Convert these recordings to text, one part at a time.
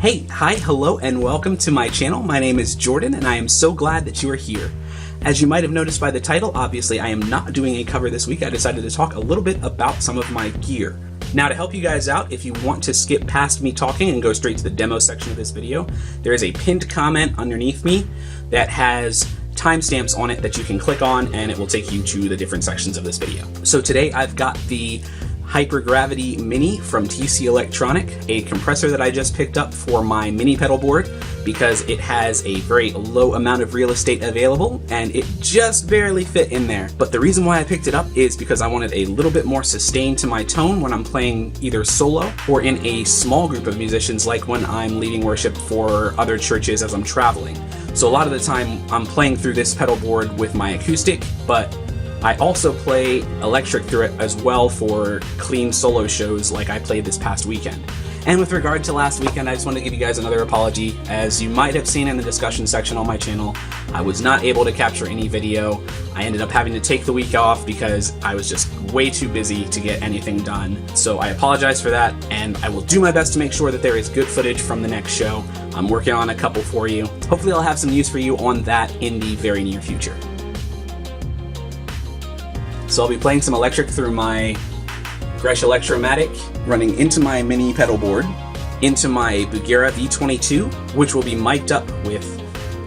Hey, hi, hello, and welcome to my channel. My name is Jordan, and I am so glad that you are here. As you might have noticed by the title, obviously I am not doing a cover this week. I decided to talk a little bit about some of my gear. Now, to help you guys out, if you want to skip past me talking and go straight to the demo section of this video, there is a pinned comment underneath me that has timestamps on it that you can click on, and it will take you to the different sections of this video. So today I've got the Hypergravity Mini from TC Electronic, a compressor that I just picked up for my mini pedal board because it has a very low amount of real estate available and it just barely fit in there. But the reason why I picked it up is because I wanted a little bit more sustain to my tone when I'm playing either solo or in a small group of musicians, like when I'm leading worship for other churches as I'm traveling. So a lot of the time I'm playing through this pedal board with my acoustic, but I also play electric through it as well for clean solo shows like I played this past weekend. And with regard to last weekend, I just wanted to give you guys another apology. As you might have seen in the discussion section on my channel, I was not able to capture any video. I ended up having to take the week off because I was just way too busy to get anything done. So I apologize for that, and I will do my best to make sure that there is good footage from the next show. I'm working on a couple for you. Hopefully I'll have some news for you on that in the very near future. So I'll be playing some electric through my Gresh Electromatic, running into my mini pedal board, into my Bugera V22, which will be mic'd up with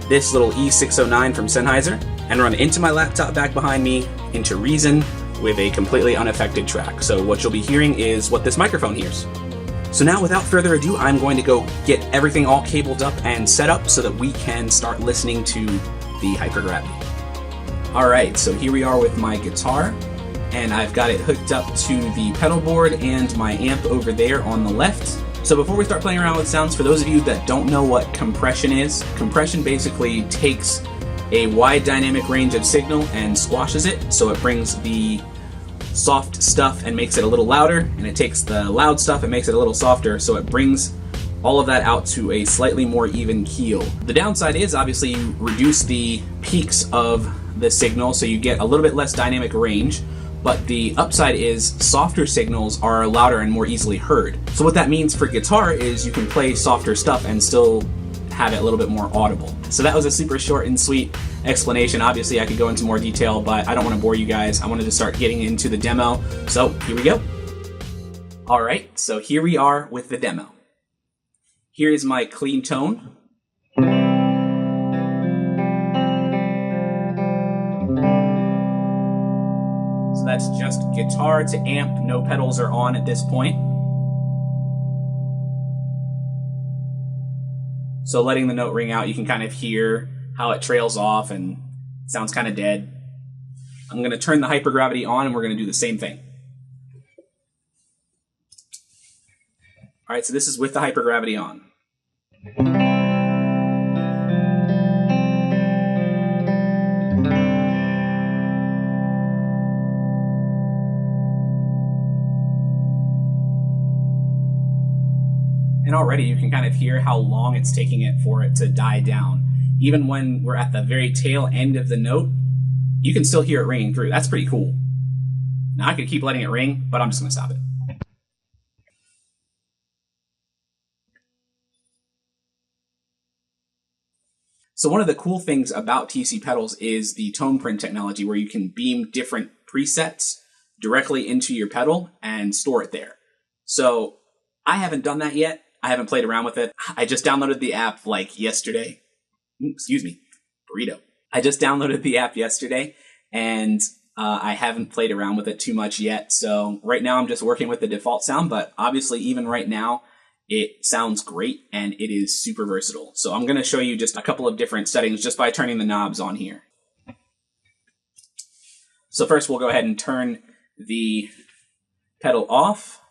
this little E609 from Sennheiser, and run into my laptop back behind me, into Reason, with a completely unaffected track. So what you'll be hearing is what this microphone hears. So now, without further ado, I'm going to go get everything all cabled up and set up so that we can start listening to the Hypergravity. Alright, so here we are with my guitar, and I've got it hooked up to the pedal board and my amp over there on the left. So before we start playing around with sounds, for those of you that don't know what compression is, compression basically takes a wide dynamic range of signal and squashes it, so it brings the soft stuff and makes it a little louder, and it takes the loud stuff and makes it a little softer, so it brings all of that out to a slightly more even keel. The downside is obviously you reduce the peaks of the signal, so you get a little bit less dynamic range, but the upside is softer signals are louder and more easily heard. So what that means for guitar is you can play softer stuff and still have it a little bit more audible. So that was a super short and sweet explanation. Obviously I could go into more detail, but I don't want to bore you guys. I wanted to start getting into the demo, so here we go. Alright, so here we are with the demo. Here is my clean tone. That's just guitar to amp, no pedals are on at this point. So letting the note ring out, you can kind of hear how it trails off and sounds kind of dead. I'm going to turn the Hypergravity on and we're going to do the same thing. Alright, so this is with the Hypergravity on. And already you can kind of hear how long it's taking it for it to die down. Even when we're at the very tail end of the note, you can still hear it ringing through. That's pretty cool. Now I could keep letting it ring, but I'm just going to stop it. So one of the cool things about TC pedals is the tone print technology, where you can beam different presets directly into your pedal and store it there. So I haven't done that yet. I haven't played around with it. I just downloaded the app like yesterday. Excuse me, burrito. I just downloaded the app yesterday, and I haven't played around with it too much yet. So right now I'm just working with the default sound, but obviously even right now it sounds great and it is super versatile. So I'm going to show you just a couple of different settings just by turning the knobs on here. So first we'll go ahead and turn the pedal off.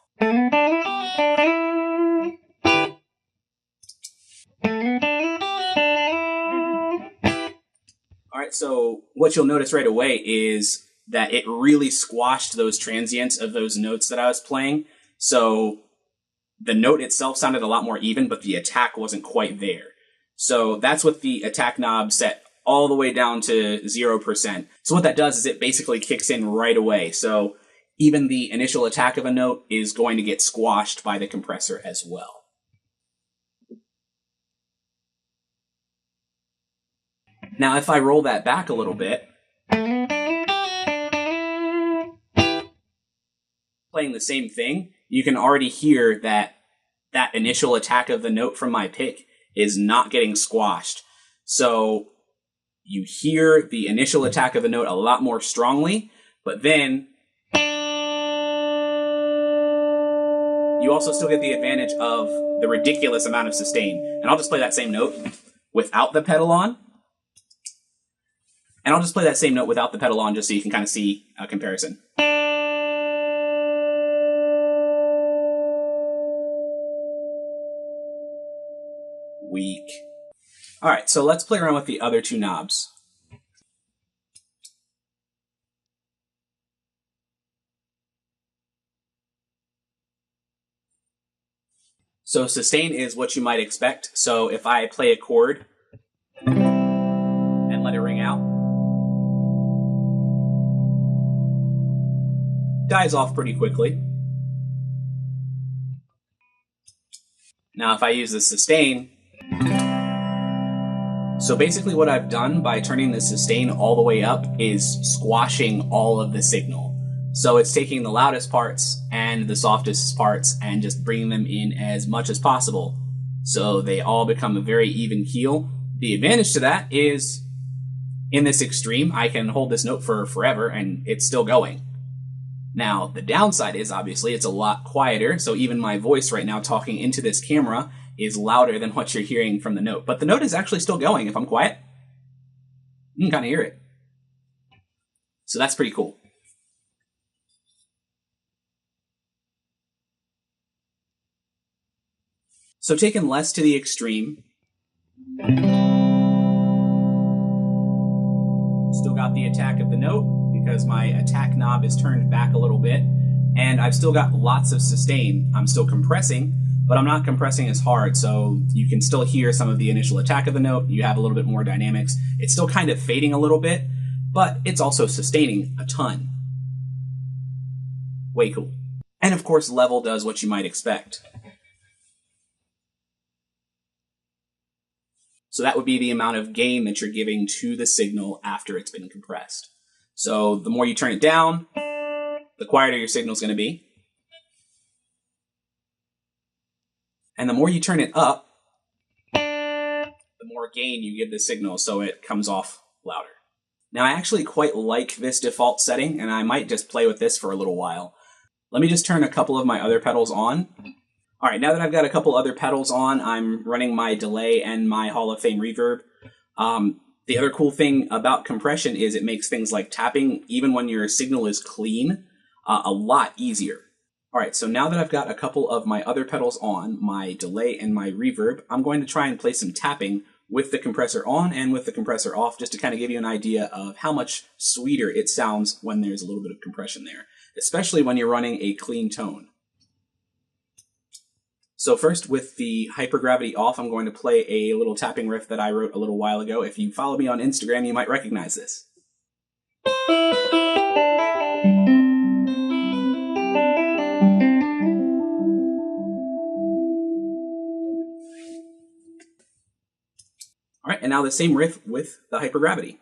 Alright, so what you'll notice right away is that it really squashed those transients of those notes that I was playing. So the note itself sounded a lot more even, but the attack wasn't quite there. So that's with the attack knob set all the way down to 0%. So what that does is it basically kicks in right away. So even the initial attack of a note is going to get squashed by the compressor as well. Now if I roll that back a little bit, playing the same thing, you can already hear that initial attack of the note from my pick is not getting squashed. So you hear the initial attack of the note a lot more strongly, but then you also still get the advantage of the ridiculous amount of sustain. And I'll just play that same note without the pedal on. And I'll just play that same note without the pedal on just so you can kind of see a comparison. Weak. All right, so let's play around with the other two knobs. So sustain is what you might expect. So if I play a chord and let it ring out, dies off pretty quickly. Now if I use the sustain, so basically what I've done by turning the sustain all the way up is squashing all of the signal. So it's taking the loudest parts and the softest parts and just bringing them in as much as possible. So they all become a very even keel. The advantage to that is in this extreme, I can hold this note for forever and it's still going. Now, the downside is obviously it's a lot quieter. So even my voice right now talking into this camera is louder than what you're hearing from the note. But the note is actually still going if I'm quiet. You can kind of hear it. So that's pretty cool. So taken less to the extreme, still got the attack of the note because my attack knob is turned back a little bit, and I've still got lots of sustain. I'm still compressing, but I'm not compressing as hard, so you can still hear some of the initial attack of the note. You have a little bit more dynamics. It's still kind of fading a little bit, but it's also sustaining a ton. Way cool. And of course, level does what you might expect. So that would be the amount of gain that you're giving to the signal after it's been compressed. So the more you turn it down, the quieter your signal is going to be. And the more you turn it up, the more gain you give the signal so it comes off louder. Now I actually quite like this default setting, and I might just play with this for a little while. Let me just turn a couple of my other pedals on. All right, now that I've got a couple other pedals on, I'm running my delay and my Hall of Fame reverb. The other cool thing about compression is it makes things like tapping, even when your signal is clean, a lot easier. All right, so now that I've got a couple of my other pedals on, my delay and my reverb, I'm going to try and play some tapping with the compressor on and with the compressor off, just to kind of give you an idea of how much sweeter it sounds when there's a little bit of compression there, especially when you're running a clean tone. So first, with the hypergravity off, I'm going to play a little tapping riff that I wrote a little while ago. If you follow me on Instagram, you might recognize this. All right, and now the same riff with the hypergravity.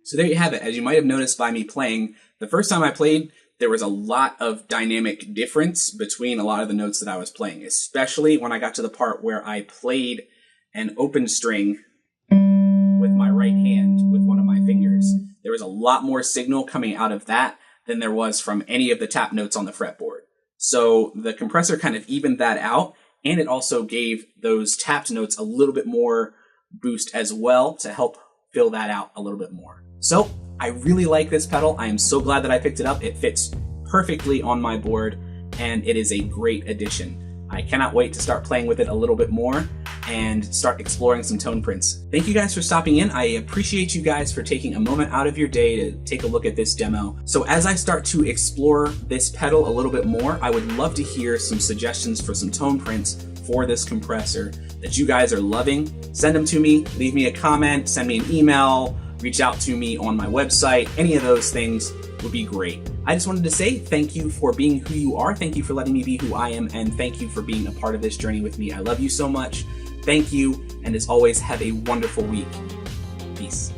So there you have it. As you might have noticed by me playing, the first time I played, there was a lot of dynamic difference between a lot of the notes that I was playing, especially when I got to the part where I played an open string with my right hand, with one of my fingers. There was a lot more signal coming out of that than there was from any of the tap notes on the fretboard. So the compressor kind of evened that out, and it also gave those tapped notes a little bit more boost as well to help fill that out a little bit more. So I really like this pedal. I am so glad that I picked it up. It fits perfectly on my board, and it is a great addition. I cannot wait to start playing with it a little bit more and start exploring some tone prints. Thank you guys for stopping in. I appreciate you guys for taking a moment out of your day to take a look at this demo. So as I start to explore this pedal a little bit more, I would love to hear some suggestions for some tone prints for this compressor that you guys are loving. Send them to me, leave me a comment, send me an email, reach out to me on my website. Any of those things would be great. I just wanted to say thank you for being who you are. Thank you for letting me be who I am. And thank you for being a part of this journey with me. I love you so much. Thank you. And as always, have a wonderful week. Peace.